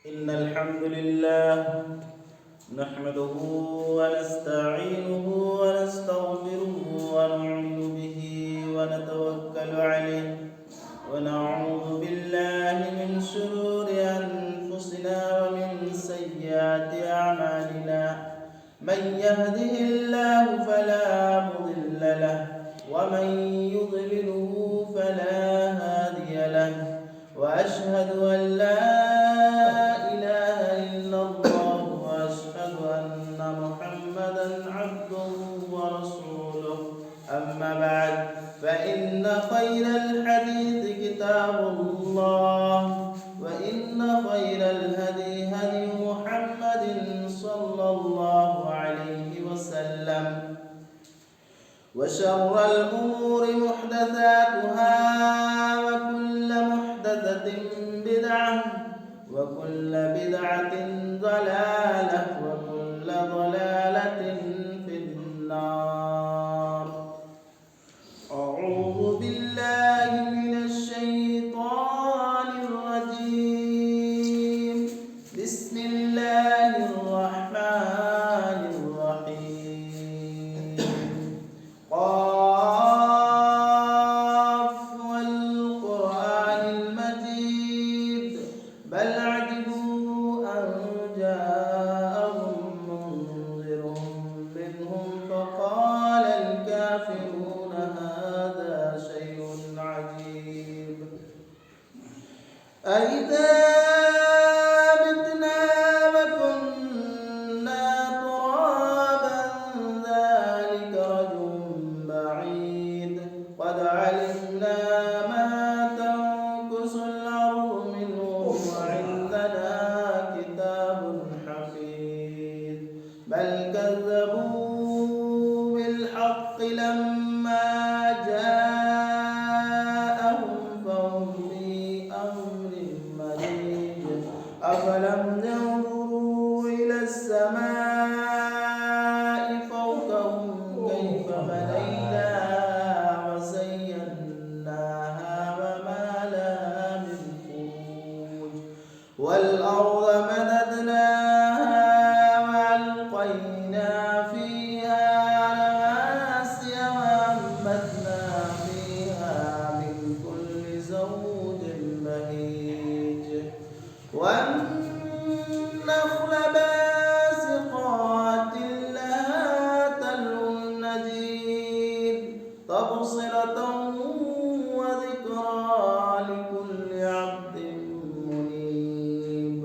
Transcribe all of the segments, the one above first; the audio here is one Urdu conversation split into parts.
إن الحمد لله نحمده ونستعينه ونستغفره ونؤمن به ونتوكل عليه ونعوذ بالله من شرور أنفسنا ومن سيئات أعمالنا من يهده الله فلا مضل له ومن يضلله فلا هادي له وأشهد أن لا إله إلا الله وأشهد أن محمدا عبده ورسوله أما بعد فإن خير الحديث كتاب الله وإن خير الهدي هدي محمد صلى الله عليه وسلم وشر الأمور محدثاتها وكل محدثة بدعة وكل بدعة ضلالة وكل ضلالة في النار. أعوذ بالله من الشيطان الرجيم. بسم الله الرحمن الرحيم. قاف والقرآن المجيد بل عجبوا أن جاءهم منذر منهم فقال الكافرون هذا شيء عجيب أإذا متنا وكنا ترابا ذلك رجل بعيد قد علمنا ما تنقص الأرض منهم وعندنا كتاب حفيظ بل كذبوا بالحق لما جاءهم فهم في أمر مريج أفلم ينظروا إلى السماء فوقهم كيف بنيناها وزيناها وما لها من فروج والأرض مددناها وألقينا فيها رواسي وأنبتنا فيها من كل زوج بهيج والنخل باسقات لها طلع نضيد تبصرة وذكرى لكل عبد منيب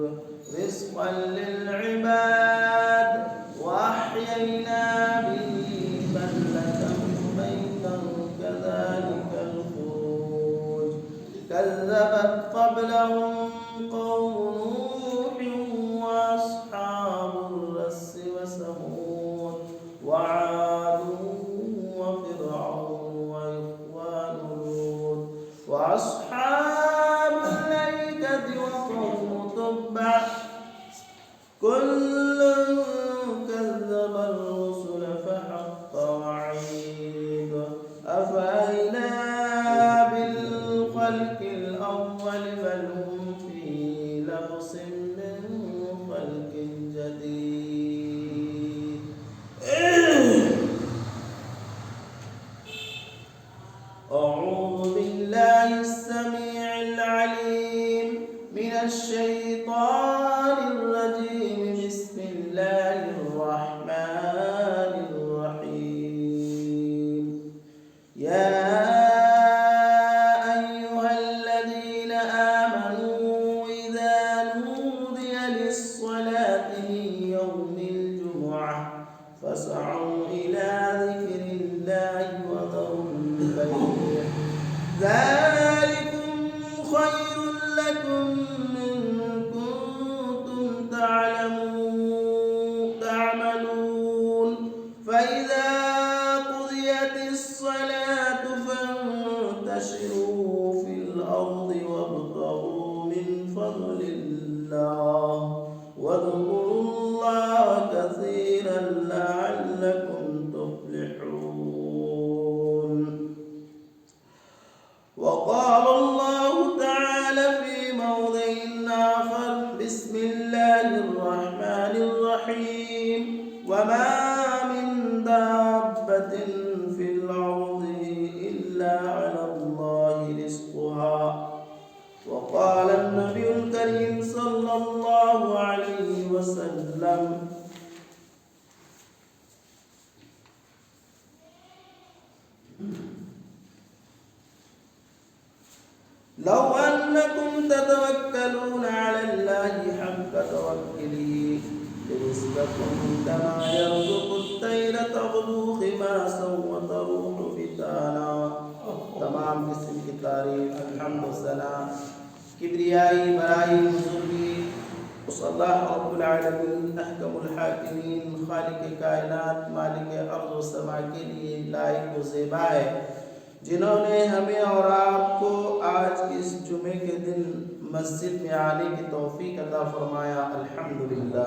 رزقا للعباد وأحيينا به بلدة ميتا كذلك الخروج كذبت قبلهم قوم نوح وأصحاب الرس وثمود وعاد وفرعون وإخوان لوط وأصحاب الأيكة وقوم تبع كل كذب الرسل فحق وعيد أفأينا بالخلق الأول بل هم في لبس من خلق جديد. أعوذ بالله السميع العليم من الشيطان الرجيم. بسم الله الرحمن الرحيم. يا أيها الذين آمنوا إذا نودي الله الرحمن الرحيم وما من دابة في الأرض إلا على الله رزقها وقال النبي الكريم صلى الله عليه وسلم لو أنكم تتوكلون على الله حق توكله لرزقكم كما يرزق الطير تغدو خماسا وتروح بطانا. تمام قسم کی تعریف الحمد للہ کبریائی برائی بزرگی اس اللہ رب العالمین احکم الحاکمین خالق کائنات مالک ارض و سماء کے لیے لائق و زیبا ہے جنہوں نے ہمیں اور آپ کو آج اس جمعے کے دن مسجد میں آنے کی توفیق عطا فرمایا. الحمدللہ.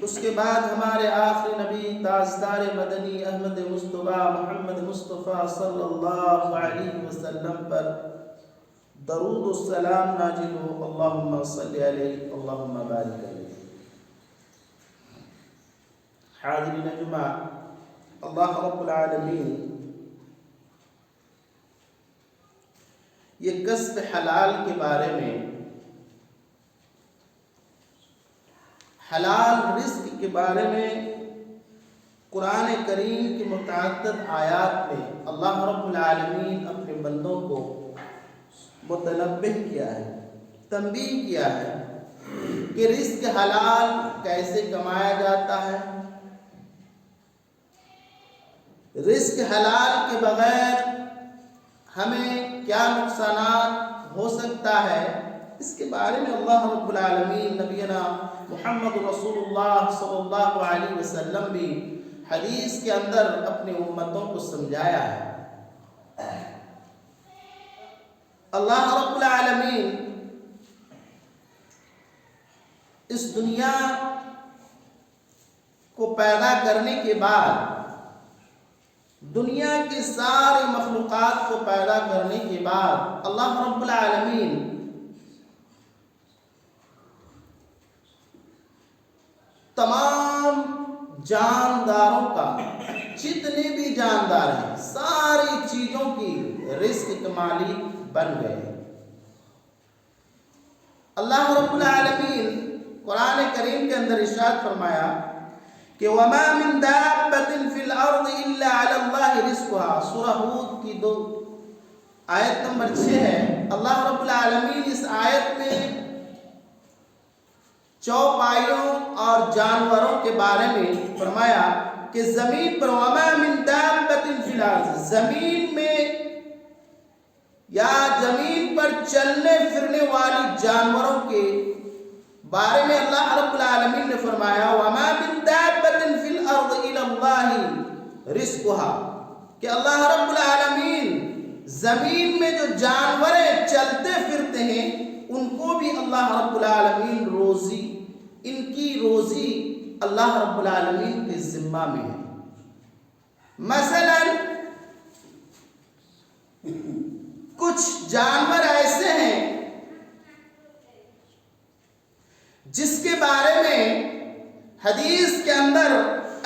اس کے بعد ہمارے آخری نبی تاجدار مدنی احمد مصطفیٰ محمد مصطفیٰ صلی اللہ علیہ وسلم پر درود و سلام نازل ہو. اللہم صلی علیہ اللہم بارک علیہ. حاضرین جمعہ، اللہ رب العالمین یہ کسب حلال کے بارے میں، حلال رزق کے بارے میں قرآن کریم کی متعدد آیات میں اللہ رب العالمین اپنے بندوں کو متنبہ کیا ہے، تنبیہ کیا ہے کہ رزق حلال کیسے کمایا جاتا ہے، رزق حلال کے بغیر ہمیں کیا نقصانات ہو سکتا ہے. اس کے بارے میں اللہ رب العالمین نبینا محمد رسول اللہ صلی اللہ علیہ وسلم بھی حدیث کے اندر اپنی امتوں کو سمجھایا ہے. اللہ رب العالمین اس دنیا کو پیدا کرنے کے بعد دنیا کی ساری مخلوقات کو پیدا کرنے کے بعد اللہ رب العالمین تمام جانداروں کا، جتنے بھی جاندار ہیں ساری چیزوں کی رزق کے مالک بن گئے. اللہ رب العالمین قرآن کریم کے اندر ارشاد فرمایا کہ وَمَا مِن دَابَّةٍ فِي الْأَرْضِ إِلَّا عَلَى اللَّهِ رِزْقُهَا. سورہ ہود کی 2 آیت نمبر 6 ہے. اللہ رب العالمین اس آیت میں چوپائیوں اور جانوروں کے بارے میں فرمایا کہ زمین پر وَمَا مِن دَابَّةٍ فِي الْأَرْضِ، زمین میں یا زمین پر چلنے پھرنے والی جانوروں کے بارے میں اللہ رب العالمین نے فرمایا وَمَا مِن دَابَّةٍ فِي الْأَرْضِ إِلَى اللَّهِ رِزْقُهَا، کہ اللہ رب العالمین زمین میں جو جانوریں چلتے پھرتے ہیں ان کو بھی اللہ رب العالمین روزی، ان کی روزی اللہ رب العالمین کے ذمہ میں ہے. مثلا کچھ جانور ایسے ہیں جس کے بارے میں حدیث کے اندر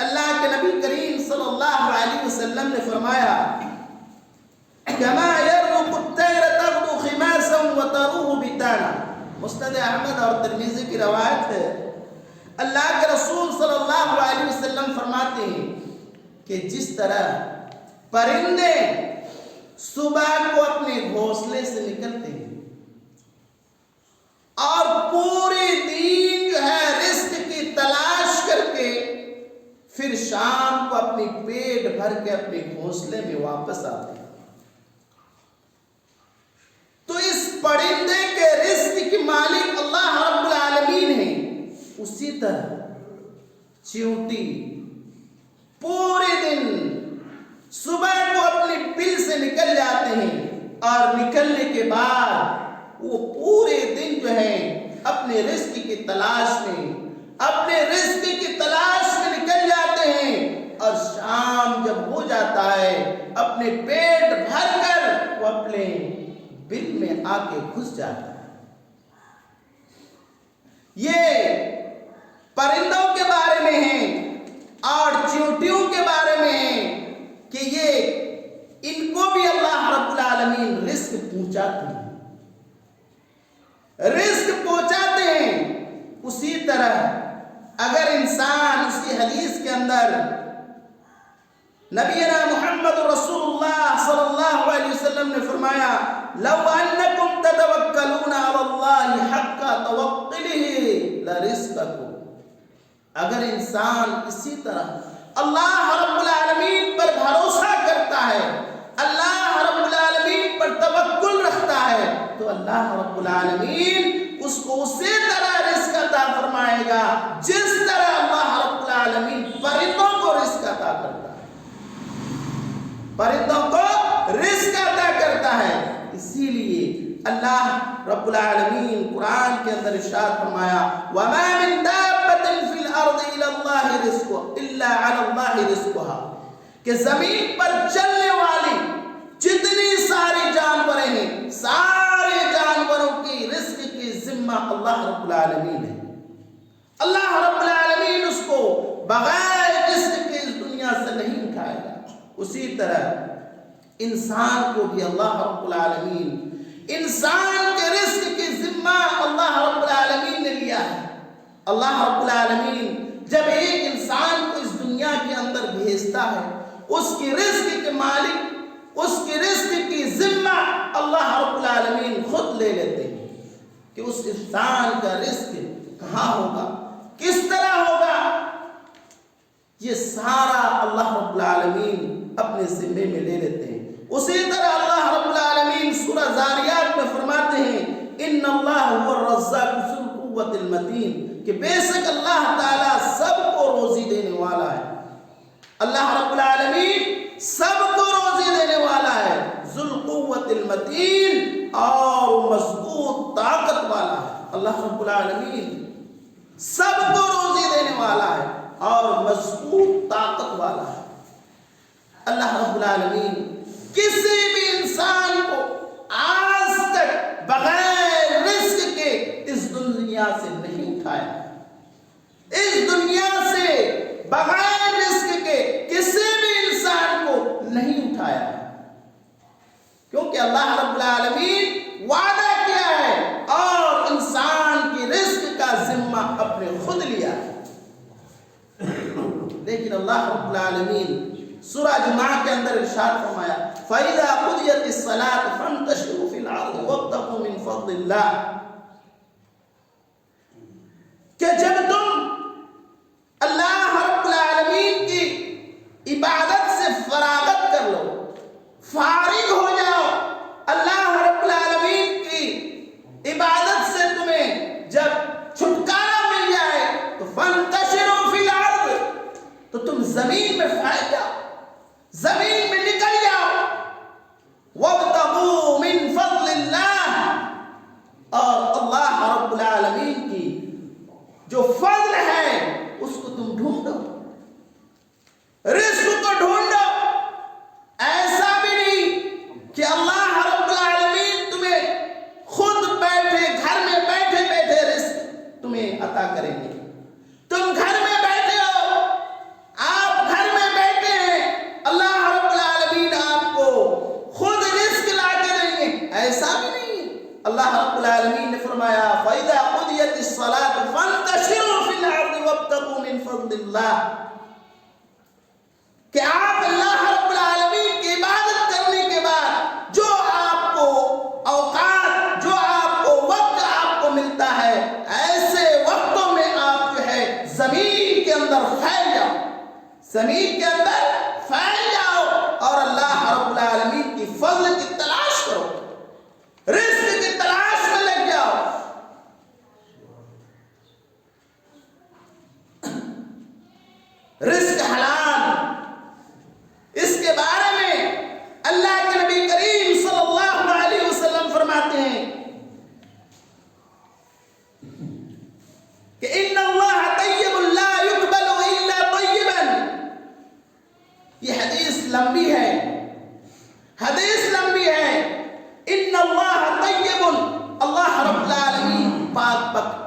اللہ کے نبی کریم صلی اللہ علیہ وسلم نے فرمایا كما يرزق الطير تغدو خماسا وتروح بطانا. مسند احمد اور ترمذی کی روایت ہے. اللہ کے رسول صلی اللہ علیہ وسلم فرماتے ہیں کہ جس طرح پرندے صبح کو اپنے گھونسلے سے نکلتے ہیں اور پورے دن جو ہے رزق کی تلاش کر کے پھر شام کو اپنی پیٹ بھر کے اپنے گھونسلے میں واپس آتے ہیں، تو اس پرندے کے رزق کی مالک اللہ رب العالمین ہے. اسی طرح چیونٹی پورے دن صبح کو اپنی بل سے نکل جاتے ہیں اور نکلنے کے بعد وہ پورے دن جو ہے اپنے رزق کی تلاش میں نکل جاتے ہیں اور شام جب ہو جاتا ہے اپنے پیٹ بھر کر وہ اپنے بل میں آ کے گھس جاتا ہے. یہ پرندوں کے بارے میں ہیں اور چیونٹیوں کے بارے میں ہیں کہ یہ ان کو بھی اللہ رب العالمین رزق پہنچاتے ہیں، رزق پہنچاتے ہیں۔ اسی طرح اگر انسان، اسی حدیث کے اندر نبینا محمد رسول اللہ صلی اللہ علیہ وسلم نے فرمایا لو انکم تتوکلون علی اللہ حق توکلہ لرزقکم، اگر انسان اسی طرح اللہ رب العالمین پر بھروسہ کرتا ہے، اللہ رب العالمین پر توکل رکھتا ہے، تو اللہ رب العالمین اس کو اسی طرح رزق عطا فرمائے گا جس طرح اللہ رب العالمین پرندوں کو رزق عطا کرتا ہے، پرندوں کو رزق عطا کرتا ہے۔ اسی لیے اللہ رب العالمین قرآن کے اندر ارشاد فرمایا وَمَا مِن دَابَّةٍ فِي الْأَرْضِ إِلَّا عَلَى اللَّهِ رِزْقُهَا، کہ زمین پر چلنے والی جتنی ساری جانوریں ہیں، سارے جانوروں کی رزق کی ذمہ اللہ رب العالمین ہے۔ اللہ رب العالمین اس کو بغیر رزق کے اس دنیا سے نہیں اٹھائے گا۔ اسی طرح انسان کو بھی اللہ رب العالمین، انسان کے رزق کی ذمہ اللہ رب العالمین نے لیا ہے۔ اللہ رب العالمین جب ایک انسان کو اس دنیا کے اندر بھیجتا ہے، اس کی رزق کے مالک، اس کی رزق کی ذمہ اللہ رب العالمین خود لے لیتے ہیں کہ اس انسان کا رزق کہاں ہوگا، کس طرح ہوگا، یہ سارا اللہ رب العالمین اپنے ذمے میں لے لیتے ہیں۔ اسی طرح اللہ رب العالمین سورہ زاریات میں فرماتے ہیں ان اللہ هو الرزاق ذو القوۃ المتین، کہ بے شک اللہ تعالیٰ سب کو روزی دینے والا ہے، اللہ رب العالمین سب کو روزی دینے والا ہے، ذو القوۃ المتین، اور مضبوط طاقت والا ہے۔ اللہ رب العالمین سب کو روزی دینے والا ہے اور مضبوط طاقت والا ہے۔ اللہ رب العالمین کسی بھی انسان کو آج تک بغیر رزق کے اس دنیا سے نہیں اٹھایا، اس دنیا سے بغیر رزق کے کسی بھی انسان کو نہیں اٹھایا، کیونکہ اللہ رب العالمین وعدہ کیا ہے اور انسان کی رزق کا ذمہ اپنے خود لیا ہے۔ لیکن اللہ رب العالمین سورہ جمعہ کے اندر ارشاد فرمایا فَإِذَا قُضِيَتِ الصَّلَاةُ فَانتَشِرُوا فِي الْأَرْضِ وَابْتَغُوا مِن فَضْلِ اللَّهِ، کہ جب تم اللہ رب العالمین کی عبادت سے فراغت کر لو، فارغ ہو جاؤ، اللہ رب العالمین کی عبادت سے تمہیں جب چھٹکارا مل جائے تو فَانتَشِرُوا فِي الْأَرْضِ، تو تم زمین میں پھیل جاؤ، زمین میں نکل جاؤ، وَابْتَغُوا مِن فَضْلِ اللَّهِ، اور اللہ رب العالمین کی جو فضل ہے اس کو تم ڈھونڈو، رزق کو ڈھونڈو۔ ایسا بھی نہیں کہ اللہ رب العالمین تمہیں خود بیٹھے گھر میں بیٹھے بیٹھے رزق تمہیں عطا کریں گے۔ تم گھر میں بیٹھے ہو، آپ گھر میں بیٹھے ہیں، اللہ رب العالمین آپ کو خود رزق لا کے دیں گے، ایسا بھی نہیں۔ اللہ رب العالمین نے فرمایا فَإِذَا قُضِيَتِ الصَّلَاةُ فَانتَشِرُوا فِي الْأَرْضِ وَابْتَغُوا مِن فَضْلِ اللَّهِ، کہ آپ اللہ رب العالمین کی عبادت کرنے کے بعد جو آپ کو اوقات، جو آپ کو وقت آپ کو ملتا ہے، ایسے وقتوں میں آپ جو ہے زمین کے اندر پھیل جاؤ، زمین کے اندر پھیل جاؤ اور اللہ رب العالمین کی فضل کی تلاش کرو، رزق کی تلاش میں لگ جاؤ۔ رزق حلال، اس کے بارے میں اللہ کے نبی کریم صلی اللہ علیہ وسلم فرماتے ہیں کہ ان اللہ طیب لا يقبل الا طیبا،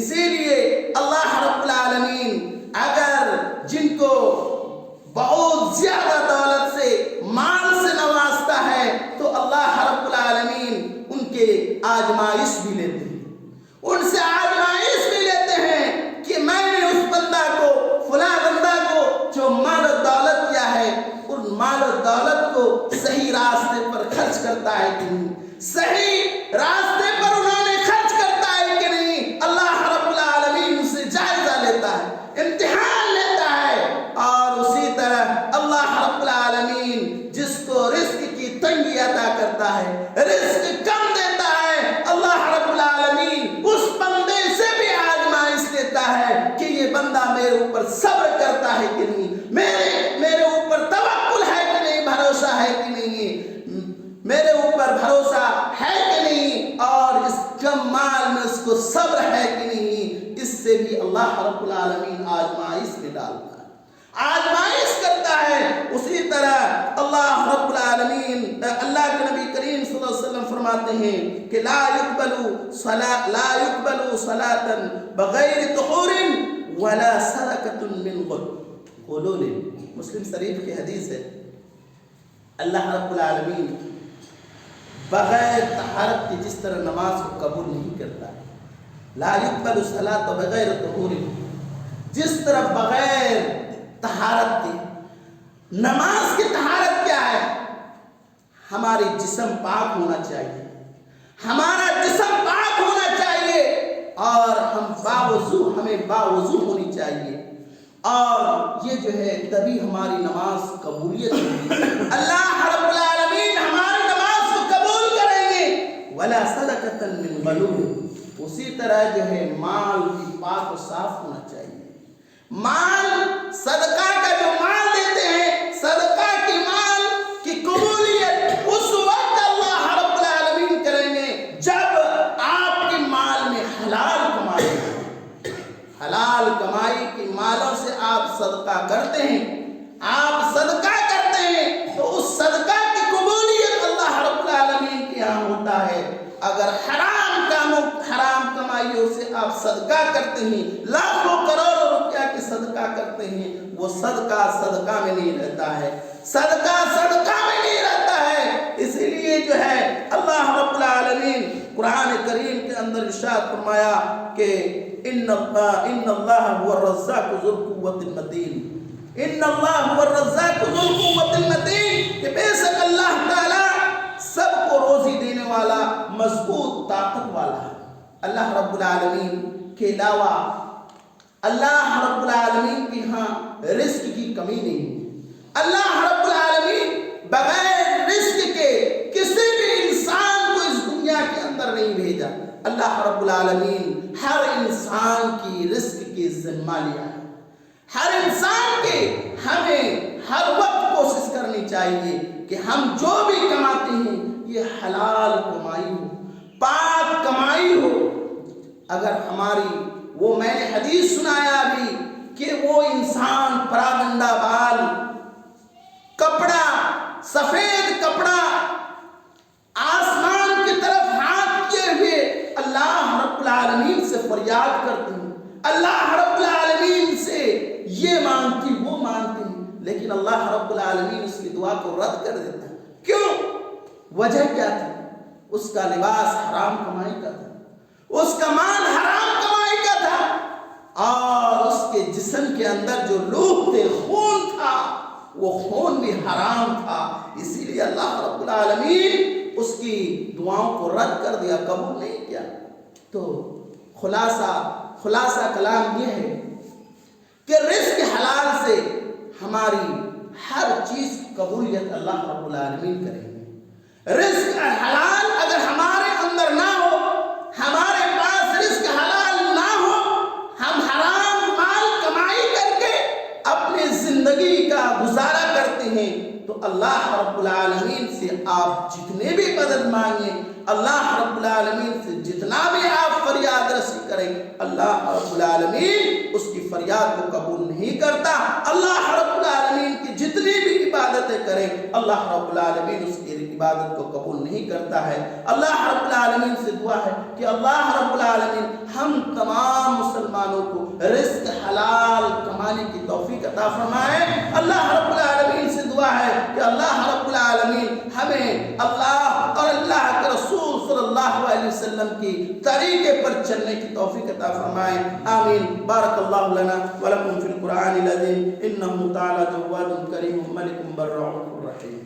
اسی لیے اللہ رب العالمین اگر جن کو بہت زیادہ دولت سے مال سے نوازتا ہے تو اللہ رب العالمین ان کے آزمائش بھی لیتے ہیں، ان سے آزمائش بھی لیتے ہیں کہ میں نے اس بندہ کو، فلاں بندہ کو جو مال و دولت کیا ہے، ان مال و دولت کو صحیح راستے پر خرچ کرتا ہے کہ نہیں، صحیح راستے پر انہوں نے خرچ کرتا ہے کہ نہیں۔ اللہ رب العالمین اسے جائزہ لیتا ہے، امتحان لیتا ہے۔ اور اسی طرح اللہ رب العالمین جس کو رزق کی تنگی عطا کرتا ہے، رزق کم دیتا ہے، اللہ رب العالمین اس بندے سے بھی آزمائش لیتا ہے کہ یہ بندہ میرے اوپر صبر کرتا ہے کہ نہیں، میرے اوپر توکل ہے کہ نہیں، بھروسہ ہے کہ نہیں، میرے اوپر بھروسہ ہے کہ نہیں، اور اس کم مال میں اس کو صبر ہے کہ نہیں۔ اس سے بھی اللہ رب العالمین آزمائش میں ڈالتا ہے، آزمائش کرتا ہے۔ اسی طرح اللہ رب العالمین، اللہ کے نبی کریم صلی اللہ علیہ وسلم فرماتے ہیں کہ لا يقبل صلاة بغیر طہور ولا صدقۃ من غلول۔ مسلم شریف کی حدیث ہے، اللہ رب العالمین بغیر طہارت کی جس طرح نماز کو قبول نہیں کرتا، لا يقبل صلاة بغیر طہور، جس طرح بغیر طہارت کی، نماز کی طہارت کیا ہے؟ ہماری جسم پاک ہونا چاہیے، ہمارا جسم پاک ہونا چاہیے، اور ہمیں باوضو ہونی چاہیے، اور یہ جو ہے تبھی ہماری نماز قبولیت ہوگی، اللہ رب العالمین ہماری نماز کو قبول کریں گے۔ ولا صدقۃ من غلول، اسی طرح جو ہے مال بھی پاک و صاف ہونا چاہیے۔ مال، صدقہ کا جو مال دیتے ہیں، صدقہ کی مال کی قبولیت اس وقت اللہ رب العالمین کریں گے جب آپ کے مال میں حلال کمائی، حلال کمائی کی مالوں سے آپ صدقہ کرتے ہیں، آپ صدقہ کرتے ہیں تو اس صدقہ کی قبولیت اللہ رب العالمین کے یہاں ہوتا ہے۔ اگر حرام کمائیوں سے آپ صدقہ کرتے ہیں، لاکھوں کروڑوں روپیہ کی صدقہ کرتے ہیں، وہ صدقہ میں نہیں رہتا ہے، صدقہ میں نہیں رہتا ہے۔ اسی لیے جو ہے اللہ رب العالمین قرآن کریم کے اندر ارشاد فرمایا کہ ان اللہ هو الرزاق ذو القوة المتین، ان اللہ هو الرزاق ذو القوة المتین، کہ بے شک اللہ تعالی سب کو روزی دینے والا، مضبوط طاقت والا ہے۔ اللہ رب العالمین کے علاوہ اللہ رب العالمین کے ہاں رزق کی کمی نہیں، اللہ رب العالمین بغیر رزق کے کسی بھی انسان کو اس دنیا کے اندر نہیں بھیجا۔ اللہ رب العالمین ہر انسان کی رزق کی ذمہ لیا ہے، ہر انسان کے ہمیں ہر وقت کوشش کرنی چاہیے کہ ہم جو بھی کماتے ہیں یہ حلال کمائی ہو، پاک کمائی ہو۔ اگر ہماری وہ میں نے حدیث سنایا ابھی کہ وہ انسان پراگندہ بال، کپڑا، سفید کپڑا، آسمان کی طرف ہاتھ کیے ہوئے اللہ رب العالمین سے فریاد کرتے ہیں، اللہ رب العالمین سے یہ مانگتی وہ مانگتی، لیکن اللہ رب العالمین اس کی دعا کو رد کر دیتا ہے۔ کیوں؟ وجہ کیا تھی؟ اس کا لباس حرام کمائی کا تھا، اس کا مال حرام کمائی کا تھا، اور اس کے جسم کے اندر جو لوح تھے، خون تھا، وہ خون بھی حرام تھا۔ اسی لیے اللہ رب العالمین اس کی دعاؤں کو رد کر دیا، قبول نہیں کیا۔ تو خلاصہ کلام یہ ہے کہ رزق حلال سے ہماری ہر چیز قبولیت اللہ رب العالمین کریں گے۔ رزق حلال اگر ہمارے اندر نہ ہو، ہمارے پاس رزق حلال نہ ہو، ہم حرام مال کمائی کر کے اپنی زندگی کا گزارا کرتے ہیں، تو اللہ رب العالمین سے آپ جتنے بھی مدد مانگیں، اللہ رب العالمین سے جتنا بھی آپ فریاد رسی کریں، کرے اللہ رب العالمین اس کی فریاد کو قبول نہیں کرتا. اللہ رب العالمین کی جتنی بھی عبادتیں کریں اللہ رب العالمین اس کی عبادت کو قبول نہیں کرتا ہے. اللہ رب العالمین سے دعا ہے کہ اللہ رب العالمین ہم تمام مسلمانوں کو رزق حلال کمانے کی توفیق عطا فرمائے. اللہ رب العالمین سے دعا ہے کہ اللہ رب العالمین ہمیں اللہ اور اللہ کے رسول صلی اللہ علیہ وسلم کی طریقے پر چلنے کی توفیق عطا فرمائے. آمین. بارک اللہ لنا ولکم فی القرآن العظیم انہ تعالی جواد کریم ملک بر رؤوف رحیم.